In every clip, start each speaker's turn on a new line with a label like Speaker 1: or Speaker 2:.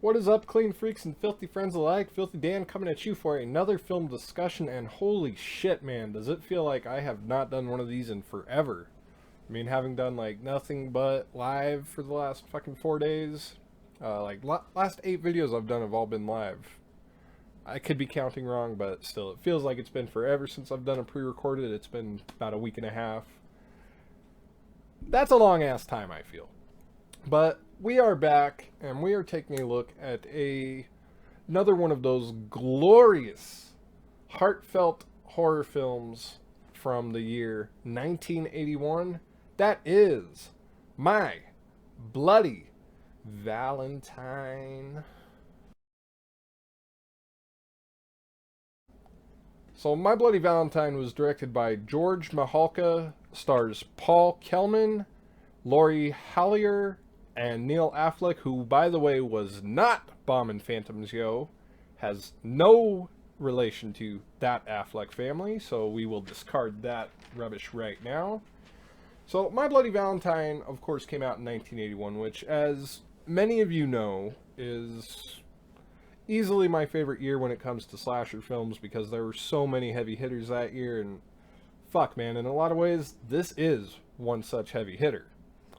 Speaker 1: What is up, clean freaks and filthy friends alike? Filthy Dan coming at you for another film discussion, and holy shit, man, does it feel like I have not done one of these in forever. I mean, having done like nothing but live for the last fucking 4 days, last 8 videos I've done have all been live. I could be counting wrong, but still, it feels like it's been forever since I've done a pre-recorded. It's been about a week and a half. That's a long ass time, I feel. But we are back, and we are taking a look at another one of those glorious, heartfelt horror films from the year 1981. That is My Bloody Valentine. So, My Bloody Valentine was directed by George Mahalka, stars Paul Kellman, Laurie Hallier, and Neil Affleck, who, by the way, was not bombing Phantoms Yo, has no relation to that Affleck family, so we will discard that rubbish right now. So, My Bloody Valentine, of course, came out in 1981, which, as many of you know, is easily my favorite year when it comes to slasher films because there were so many heavy hitters that year, and fuck, man, in a lot of ways, this is one such heavy hitter.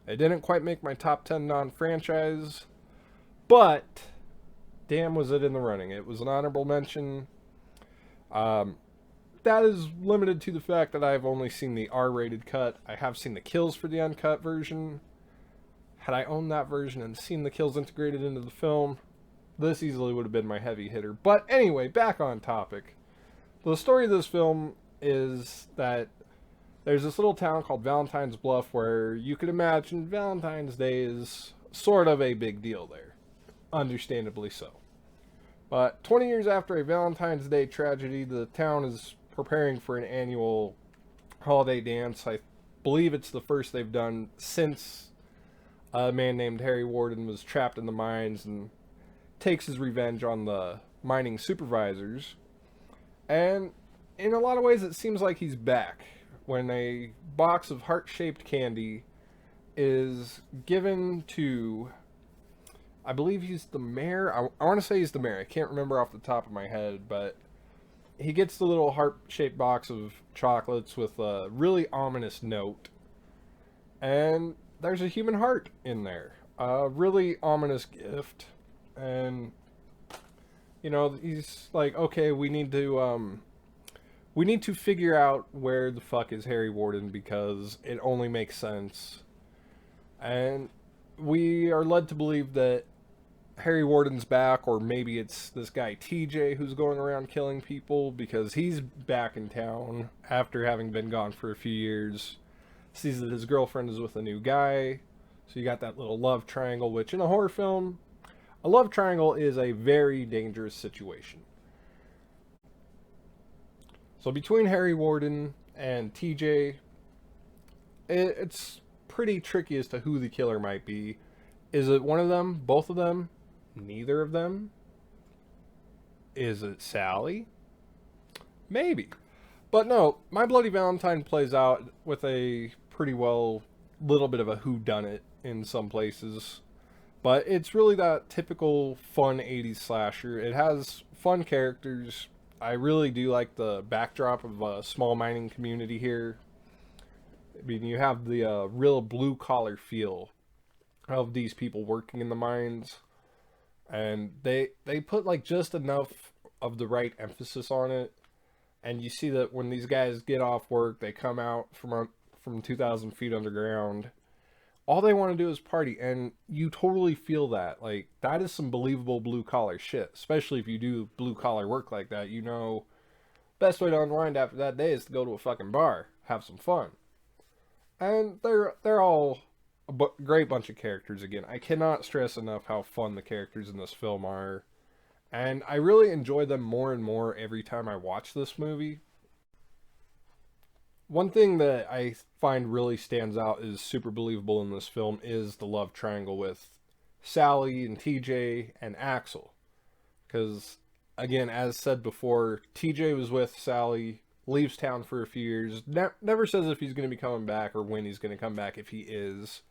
Speaker 1: It didn't quite make my top 10 non-franchise, but damn was it in the running. It was an honorable mention. That is limited to the fact that I've only seen the R-rated cut. I have seen the kills for the uncut version. Had I owned that version and seen the kills integrated into the film, this easily would have been my heavy hitter. But anyway, back on topic. The story of this film is that there's this little town called Valentine's Bluff where you could imagine Valentine's Day is sort of a big deal there. Understandably so. But 20 years after a Valentine's Day tragedy, the town is preparing for an annual holiday dance. I believe it's the first they've done since a man named Harry Warden was trapped in the mines and takes his revenge on the mining supervisors. And in a lot of ways, it seems like he's back when a box of heart-shaped candy is given to, I believe he's the mayor. I want to say he's the mayor. I can't remember off the top of my head, but he gets the little heart-shaped box of chocolates with a really ominous note. And there's a human heart in there. A really ominous gift. And, you know, he's like, okay, we need to figure out where the fuck is Harry Warden because it only makes sense. And we are led to believe that Harry Warden's back, or maybe it's this guy TJ who's going around killing people because he's back in town after having been gone for a few years. Sees that his girlfriend is with a new guy. So you got that little love triangle, which in a horror film, a love triangle is a very dangerous situation. So between Harry Warden and TJ, it's pretty tricky as to who the killer might be. Is it one of them? Both of them? Neither of them? Is it Sally? Maybe. But no, My Bloody Valentine plays out with a pretty well little bit of a whodunit in some places. But it's really that typical fun 80s slasher. It has fun characters. I really do like the backdrop of a small mining community here. I mean, you have the real blue-collar feel of these people working in the mines. And they put like just enough of the right emphasis on it. And you see that when these guys get off work, they come out from 2,000 feet underground. All they want to do is party, and you totally feel that. Like, that is some believable blue-collar shit, especially if you do blue-collar work like that. You know, best way to unwind after that day is to go to a fucking bar, have some fun. And they're all a great bunch of characters again. I cannot stress enough how fun the characters in this film are. And I really enjoy them more and more every time I watch this movie. One thing that I find really stands out is super believable in this film is the love triangle with Sally and TJ and Axel. Because, again, as said before, TJ was with Sally, leaves town for a few years, never says if he's going to be coming back or when he's going to come back if he is.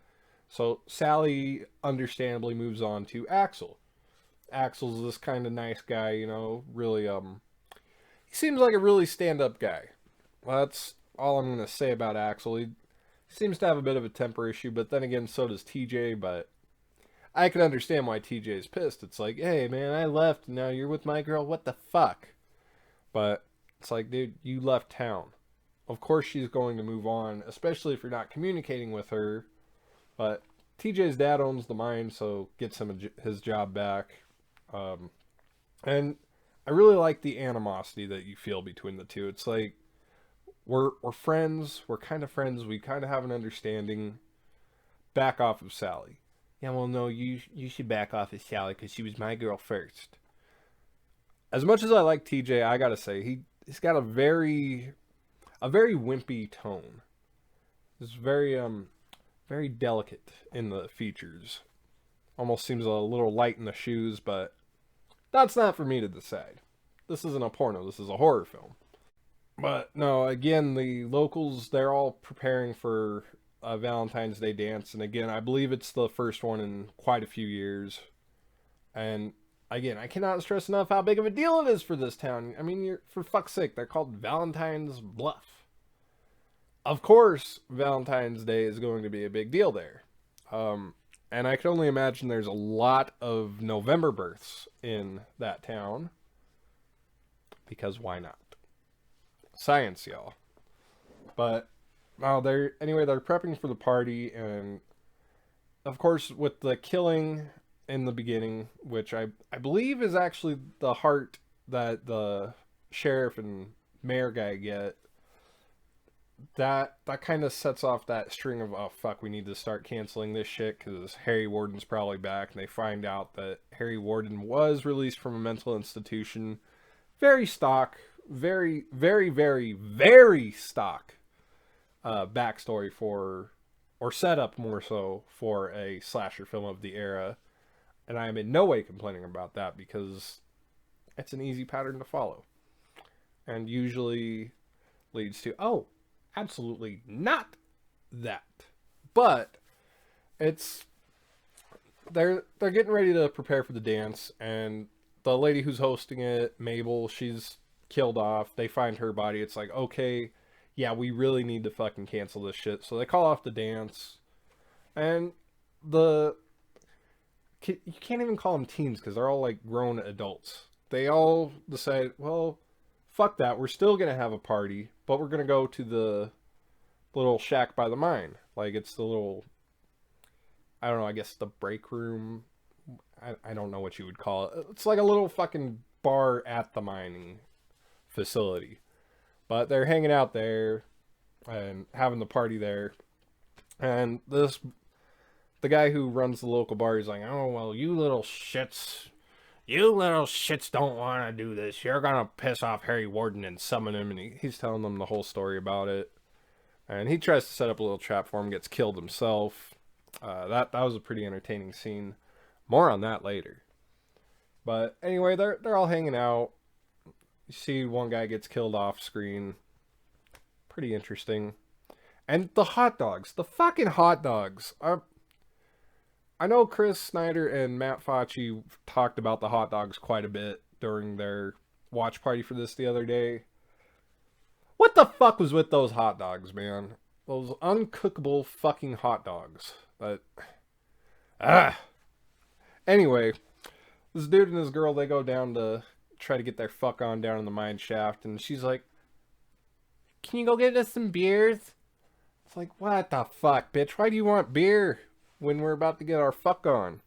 Speaker 1: So Sally understandably moves on to Axel. Axel's this kind of nice guy, really, he seems like a really stand-up guy. Well, that's all I'm going to say about Axel. He seems to have a bit of a temper issue, but then again, so does TJ, but I can understand why TJ is pissed. It's like, hey, man, I left, now you're with my girl, what the fuck? But it's like, dude, you left town. Of course she's going to move on, especially if you're not communicating with her. But TJ's dad owns the mine, so gets him his job back. And I really like the animosity that you feel between the two. It's like, we're friends. We're kind of friends. We kind of have an understanding. Back off of Sally. Yeah, well, no, you should back off of Sally because she was my girl first. As much as I like TJ, I gotta say he's got a very wimpy tone. It's very delicate in the features. Almost seems a little light in the shoes, but that's not for me to decide. This isn't a porno. This is a horror film. But no, again, the locals, they're all preparing for a Valentine's Day dance. And again, I believe it's the first one in quite a few years. And again, I cannot stress enough how big of a deal it is for this town. I mean, for fuck's sake, they're called Valentine's Bluff. Of course, Valentine's Day is going to be a big deal there. And I can only imagine there's a lot of November births in that town. Because why not? Science, y'all. But they're prepping for the party, and of course with the killing in the beginning, which I believe is actually the heart that the sheriff and mayor guy get, that kind of sets off that string of, oh fuck, we need to start canceling this shit because Harry Warden's probably back, and they find out that Harry Warden was released from a mental institution. Very stock, very, very, very, very stock backstory for, or setup more so, for a slasher film of the era. And I am in no way complaining about that because it's an easy pattern to follow. And usually leads to, oh, absolutely not that. But it's, they're getting ready to prepare for the dance, and the lady who's hosting it, Mabel, she's killed off. They find her body. It's like, okay, yeah, we really need to fucking cancel this shit. So they call off the dance. And you can't even call them teens because they're all like grown adults. They all decide, well, fuck that. We're still going to have a party, but we're going to go to the little shack by the mine. Like, it's the little, I don't know, I guess the break room. I don't know what you would call it. It's like a little fucking bar at the mining facility. But they're hanging out there and having the party there. And the guy who runs the local bar, he's like, oh, well, you little shits don't want to do this. You're going to piss off Harry Warden and summon him. And he's telling them the whole story about it. And he tries to set up a little trap for him, gets killed himself. That was a pretty entertaining scene. More on that later. But anyway, they're all hanging out. You see one guy gets killed off screen. Pretty interesting. And the hot dogs. The fucking hot dogs. I know Chris Snyder and Matt Facci talked about the hot dogs quite a bit during their watch party for this the other day. What the fuck was with those hot dogs, man? Those uncookable fucking hot dogs. Anyway, this dude and his girl, they go down to try to get their fuck on down in the mine shaft, and she's like, can you go get us some beers? It's like, what the fuck, bitch? Why do you want beer when we're about to get our fuck on?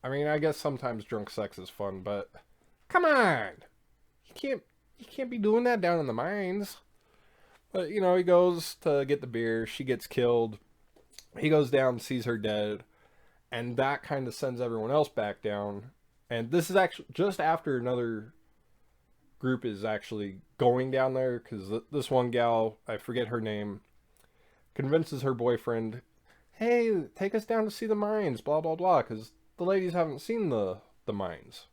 Speaker 1: I mean, I guess sometimes drunk sex is fun, but come on! You can't be doing that down in the mines. But, he goes to get the beer, she gets killed, he goes down, sees her dead, and that kind of sends everyone else back down. And this is actually just after another group is actually going down there, because this one gal, I forget her name, convinces her boyfriend, hey, take us down to see the mines, blah, blah, blah, because the ladies haven't seen the mines.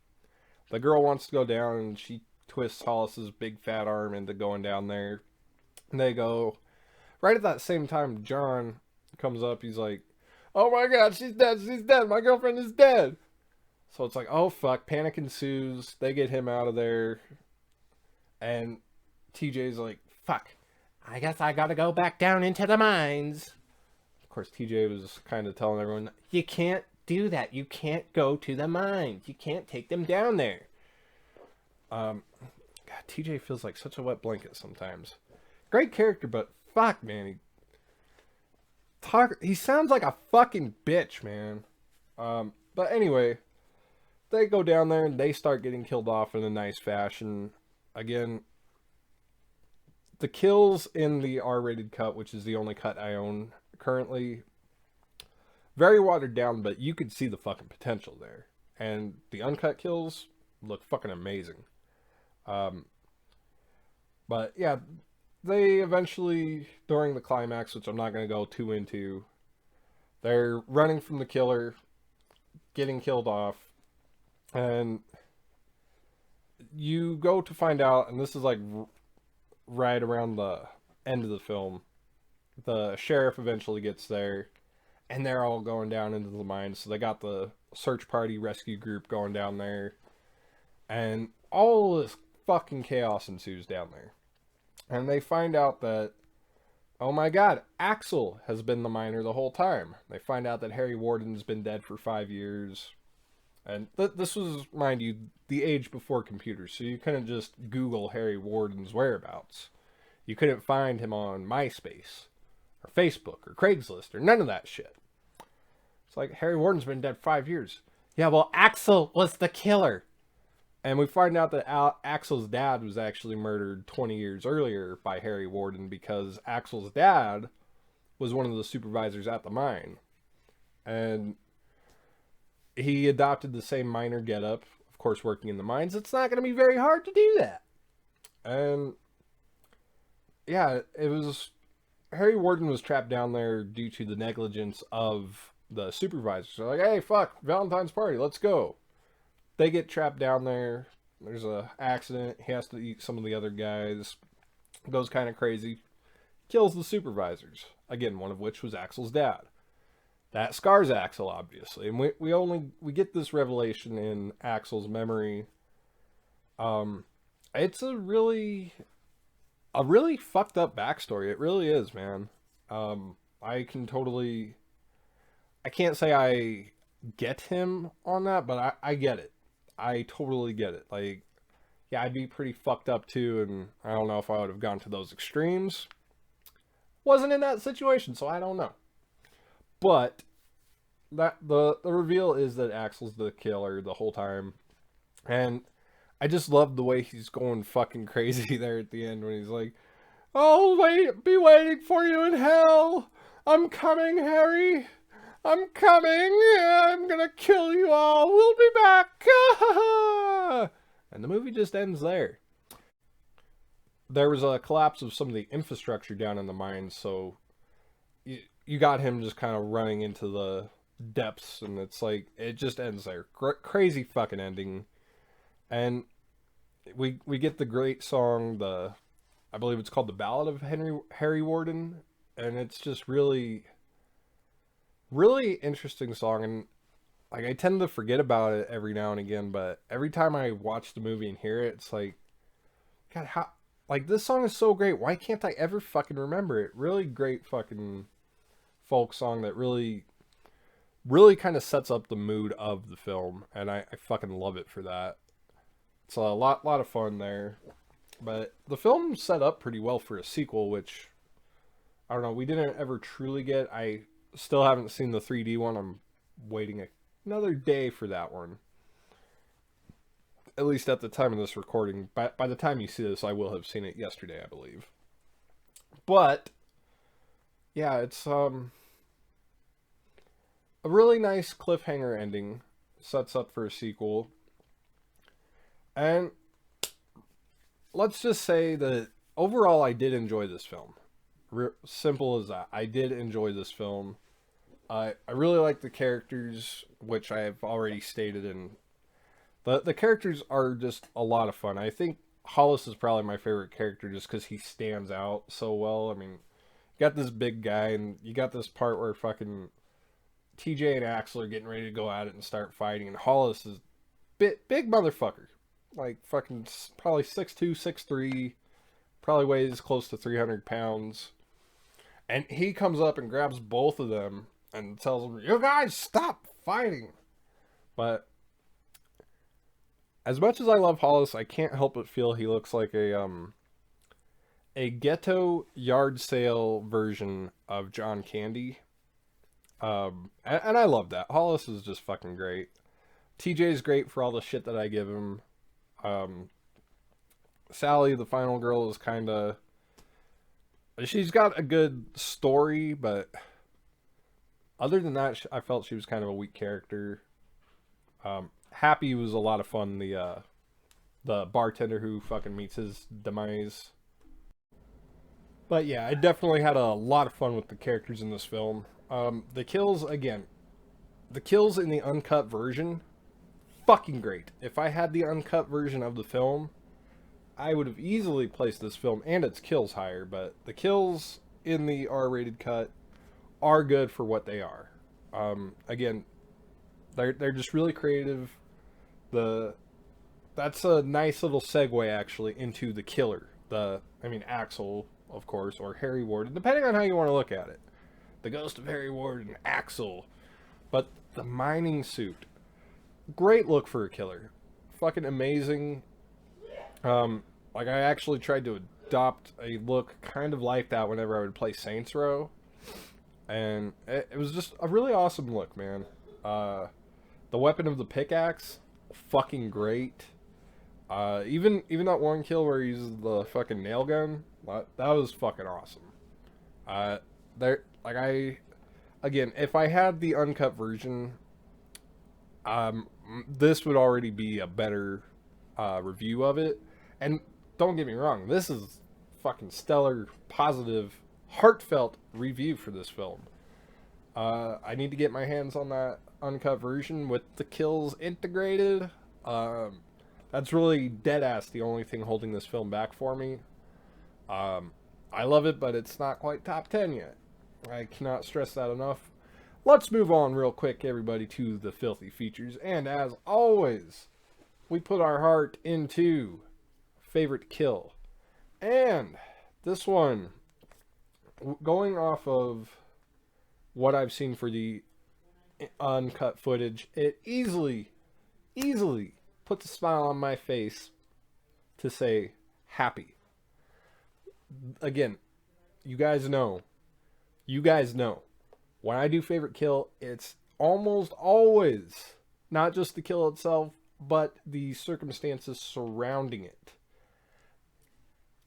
Speaker 1: The girl wants to go down, and she twists Hollis's big fat arm into going down there. And they go. Right at that same time, John comes up, he's like, oh my god, she's dead, my girlfriend is dead. So it's like, oh fuck, panic ensues. They get him out of there, and TJ's like, fuck, I guess I gotta go back down into the mines. Of course, TJ was kind of telling everyone, you can't do that. You can't go to the mines. You can't take them down there. God, TJ feels like such a wet blanket sometimes. Great character, but fuck, man, he sounds like a fucking bitch, man. But anyway, they go down there and they start getting killed off in a nice fashion. Again, the kills in the R-rated cut, which is the only cut I own currently, very watered down, but you could see the fucking potential there. And the uncut kills look fucking amazing. But yeah, they eventually, during the climax, which I'm not going to go too into, they're running from the killer, getting killed off, and you go to find out, and this is like right around the end of the film, the sheriff eventually gets there, and they're all going down into the mines. So they got the search party rescue group going down there, and all this fucking chaos ensues down there. And they find out that, oh my god, Axel has been the miner the whole time. They find out that Harry Warden's been dead for 5 years. And this was, mind you, the age before computers, so you couldn't just Google Harry Warden's whereabouts. You couldn't find him on MySpace, or Facebook, or Craigslist, or none of that shit. It's like, Harry Warden's been dead 5 years. Yeah, well, Axel was the killer. And we find out that Axel's dad was actually murdered 20 years earlier by Harry Warden, because Axel's dad was one of the supervisors at the mine. And he adopted the same miner getup, of course, working in the mines. It's not going to be very hard to do that. And yeah, it was, Harry Warden was trapped down there due to the negligence of the supervisors. They're like, hey, fuck, Valentine's party, let's go. They get trapped down there. There's a accident. He has to eat some of the other guys. Goes kind of crazy. Kills the supervisors. Again, one of which was Axel's dad. That scars Axel, obviously. And we get this revelation in Axel's memory. It's a really fucked up backstory. It really is, man. I can't say I get him on that, but I get it. I totally get it. Like, yeah, I'd be pretty fucked up too, and I don't know if I would have gone to those extremes. Wasn't in that situation, so I don't know. But that the reveal is that Axel's the killer the whole time. And I just love the way he's going fucking crazy there at the end when he's like, "I'll be waiting for you in hell. I'm coming, Harry. I'm coming. I'm gonna kill you all. We'll be back." And the movie just ends there. There was a collapse of some of the infrastructure down in the mines, so you got him just kind of running into the depths, and it's like, it just ends there. Crazy fucking ending. And we get the great song, I believe it's called The Ballad of Harry Warden, and it's just really interesting song. And like, I tend to forget about it every now and again, but every time I watch the movie and hear it, it's like, God, how, like, this song is so great. Why can't I ever fucking remember it? Really great fucking folk song that really kind of sets up the mood of the film, and I fucking love it for that. It's a lot of fun there. But the film set up pretty well for a sequel, which, I don't know, we didn't ever truly get. I still haven't seen the 3D one. I'm waiting another day for that one. At least at the time of this recording. By the time you see this, I will have seen it yesterday, I believe. But yeah, it's a really nice cliffhanger ending. Sets up for a sequel. And let's just say that overall I did enjoy this film. Simple as that. I did enjoy this film. I really like the characters, which I have already stated, and the characters are just a lot of fun. I think Hollis is probably my favorite character just because he stands out so well. I mean, you got this big guy, and you got this part where fucking TJ and Axel are getting ready to go at it and start fighting, and Hollis is big motherfucker, like fucking probably 6'2", 6'3", probably weighs close to 300 pounds, and he comes up and grabs both of them and tells them, "You guys stop fighting." But as much as I love Hollis, I can't help but feel he looks like a ghetto yard sale version of John Candy. And I love that. Hollis is just fucking great. TJ's great for all the shit that I give him. Sally, the final girl, is kind of... She's got a good story, but other than that, I felt she was kind of a weak character. Happy was a lot of fun. The bartender who fucking meets his demise. But yeah, I definitely had a lot of fun with the characters in this film. The kills, again, the kills in the uncut version, fucking great. If I had the uncut version of the film, I would have easily placed this film and its kills higher, but the kills in the R-rated cut are good for what they are. Again, they're just really creative. That's a nice little segue, actually, into the killer. Axel, of course, or Harry Warden, depending on how you want to look at it. The ghost of Harry Warden, Axel. But the mining suit, great look for a killer. Fucking amazing. Like, I actually tried to adopt a look kind of like that whenever I would play Saints Row. And it was just a really awesome look, man. The weapon of the pickaxe, fucking great. Even that one kill where he uses the fucking nail gun, that was fucking awesome. Again, if I had the uncut version, this would already be a better review of it. And don't get me wrong, this is fucking stellar, positive, heartfelt review for this film. I need to get my hands on that uncut version with the kills integrated. That's really deadass the only thing holding this film back for me. I love it, but it's not quite top 10 yet. I cannot stress that enough. Let's move on real quick, everybody, to the filthy features. And as always, we put our heart into favorite kill. And this one, going off of what I've seen for the uncut footage, it easily puts a smile on my face to say happy. Again, you guys know, when I do favorite kill, it's almost always not just the kill itself, but the circumstances surrounding it.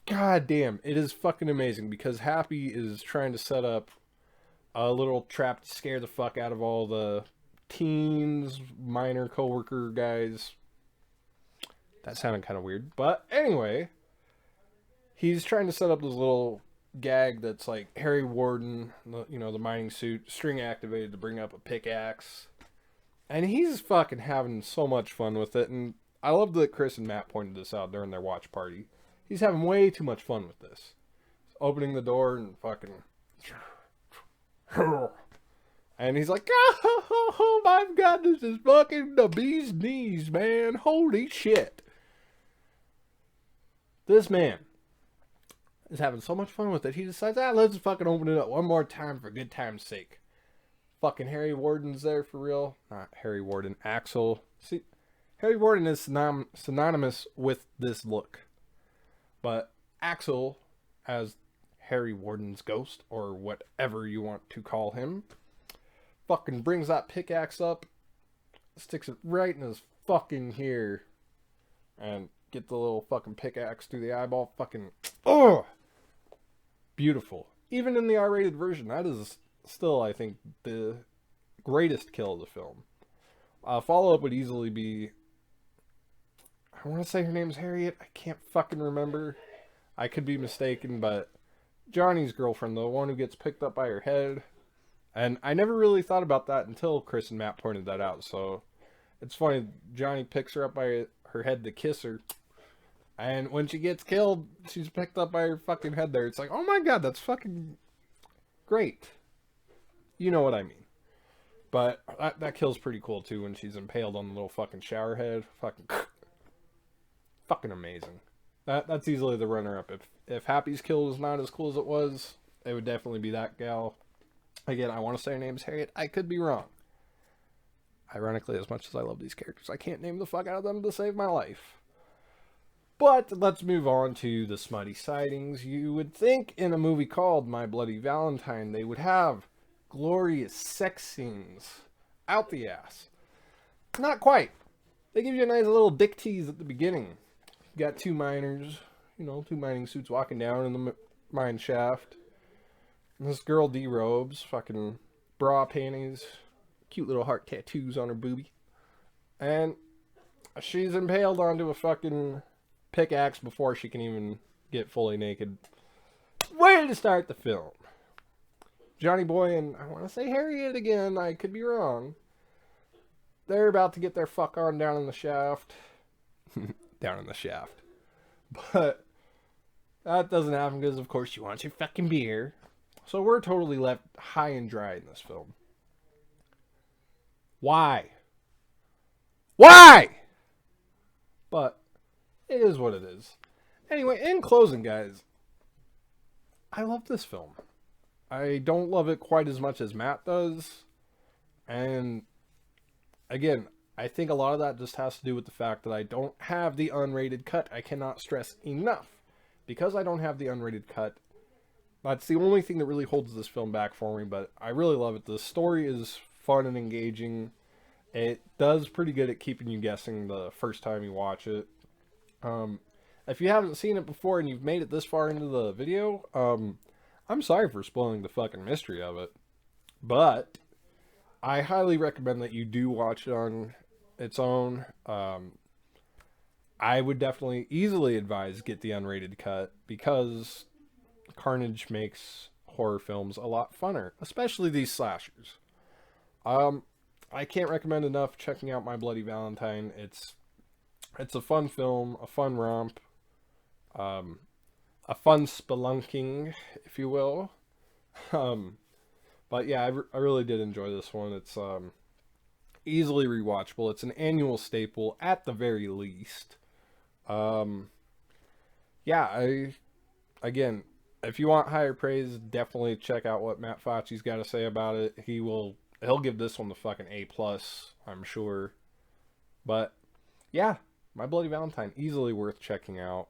Speaker 1: God damn, it is fucking amazing, because Happy is trying to set up a little trap to scare the fuck out of all the teens, minor coworker guys. That sounded kind of weird, but anyway, he's trying to set up this little gag that's like Harry Warden, the mining suit, string activated to bring up a pickaxe. And he's fucking having so much fun with it. And I love that Chris and Matt pointed this out during their watch party. He's having way too much fun with this. He's opening the door and fucking... And he's like, oh my god, this is fucking the bee's knees, man. Holy shit. This man is having so much fun with it, he decides, let's fucking open it up one more time for good time's sake. Fucking Harry Warden's there for real. Not Harry Warden, Axel. See, Harry Warden is synonymous with this look. But Axel, as Harry Warden's ghost, or whatever you want to call him, fucking brings that pickaxe up, sticks it right in his fucking ear, and get the little fucking pickaxe through the eyeball. Fucking, oh! Beautiful. Even in the R-rated version, that is still, I think, the greatest kill of the film. Follow-up would easily be... I want to say her name's Harriet. I can't fucking remember. I could be mistaken, but Johnny's girlfriend, the one who gets picked up by her head. And I never really thought about that until Chris and Matt pointed that out. So it's funny. Johnny picks her up by her head to kiss her. And when she gets killed, she's picked up by her fucking head there. It's like, oh my god, that's fucking great. You know what I mean. But that kill's pretty cool too when she's impaled on the little fucking shower head. Fucking amazing. That's easily the runner-up. If Happy's kill was not as cool as it was, it would definitely be that gal. Again, I want to say her name's Harriet. I could be wrong. Ironically, as much as I love these characters, I can't name the fuck out of them to save my life. But let's move on to the smutty sightings. You would think in a movie called My Bloody Valentine, they would have glorious sex scenes out the ass. Not quite. They give you a nice little dick tease at the beginning. You got two miners, two mining suits walking down in the mine shaft. And this girl derobes, fucking bra panties, cute little heart tattoos on her boobie. And she's impaled onto a fucking pickaxe before she can even get fully naked. Way to start the film. Johnny Boy and I want to say Harriet again, I could be wrong. They're about to get their fuck on down in the shaft. Down in the shaft. But that doesn't happen because of course you want your fucking beer. So we're totally left high and dry in this film. Why? Why? But it is what it is. Anyway, in closing, guys, I love this film. I don't love it quite as much as Matt does. And again, I think a lot of that just has to do with the fact that I don't have the unrated cut. I cannot stress enough. Because I don't have the unrated cut, that's the only thing that really holds this film back for me, but I really love it. The story is fun and engaging. It does pretty good at keeping you guessing the first time you watch it. If you haven't seen it before and you've made it this far into the video, I'm sorry for spoiling the fucking mystery of it. But I highly recommend that you do watch it on its own. I would definitely easily advise get the unrated cut because carnage makes horror films a lot funner, especially these slashers. I can't recommend enough checking out My Bloody Valentine. It's a fun film, a fun romp, a fun spelunking, if you will. But yeah, I really did enjoy this one. It's easily rewatchable. It's an annual staple at the very least. Yeah, again, if you want higher praise, definitely check out what Matt Facci's got to say about it. He'll give this one the fucking A+, I'm sure. But yeah, My Bloody Valentine, easily worth checking out.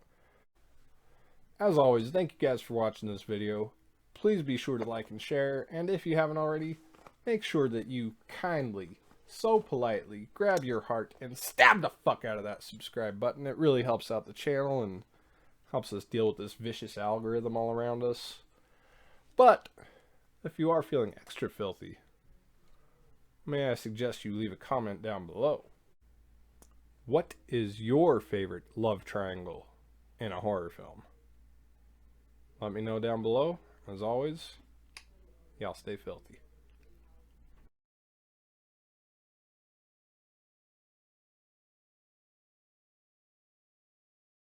Speaker 1: As always, thank you guys for watching this video. Please be sure to like and share, and if you haven't already, make sure that you kindly, so politely, grab your heart and stab the fuck out of that subscribe button. It really helps out the channel and helps us deal with this vicious algorithm all around us. But if you are feeling extra filthy, may I suggest you leave a comment down below. What is your favorite love triangle in a horror film? Let me know down below. As always, y'all stay filthy.